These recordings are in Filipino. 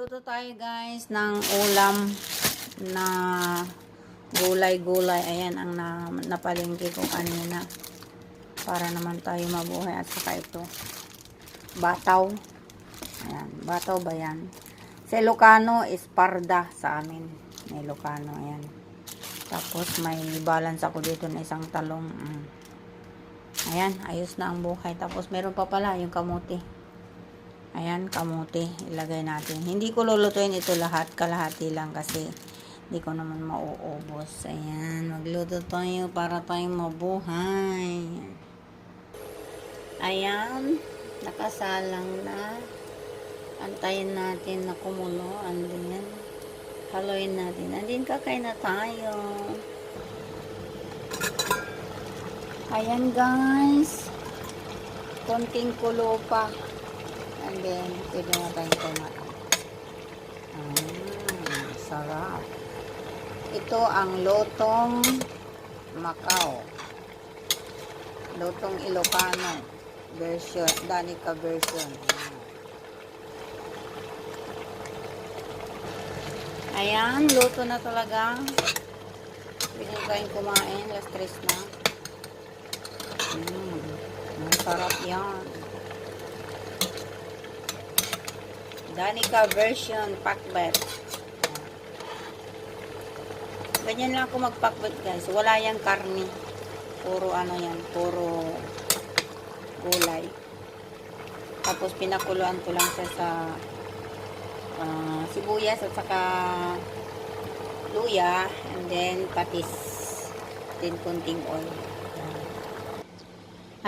Luto tayo guys ng ulam na gulay-gulay. Ayan ang napalengke ko kanina. Para naman tayo mabuhay. At saka ito, bataw. Ayan, bataw ba yan? Sa Ilocano is parda sa amin. May Ilocano, ayan. Tapos may balance ako dito na isang talong. Ayan, ayos na ang buhay. Tapos meron pa pala yung kamote. Ayan, kamote. Ilagay natin. Hindi ko lulutuin ito lahat. Kalahati lang kasi hindi ko naman mauubos. Ayan, magluto tayo para tayong mabuhay. Ayan, nakasalang na. Antayin natin na kumulo. Andin. Haluin natin. Andin, kakain na tayo. Ayan guys. Konting kulo pa. And then, pwede na tayong kumain. Sarap. Ito ang lotong Macau. Lotong Ilocano version, Danica version. Ayan, luto na talaga. Pwede na tayong kumain. Last 3 na. Sarap yan. Danica version pakbet. Ganyan lang ako magpakbet guys. Wala yang karni. Puro ano yan. Puro gulay. Tapos pinakuluan ko lang siya sa sibuyas at saka luya. And then patis. Then kunting oil.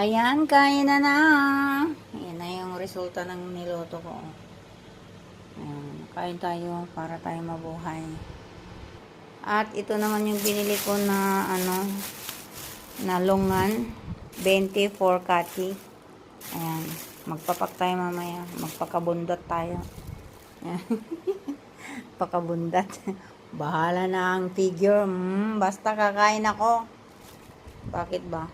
Ayan, kain na na. Ayan na yung resulta ng niluto ko. Ayan, kain tayo para tayo mabuhay. At ito naman yung binili ko na na longan, 24 kati. Ayan, magpapak tayo mamaya, magpakabundat tayo. Ayan. Pakabundat. Bahala na ang figure. Basta kakain ako. Bakit ba?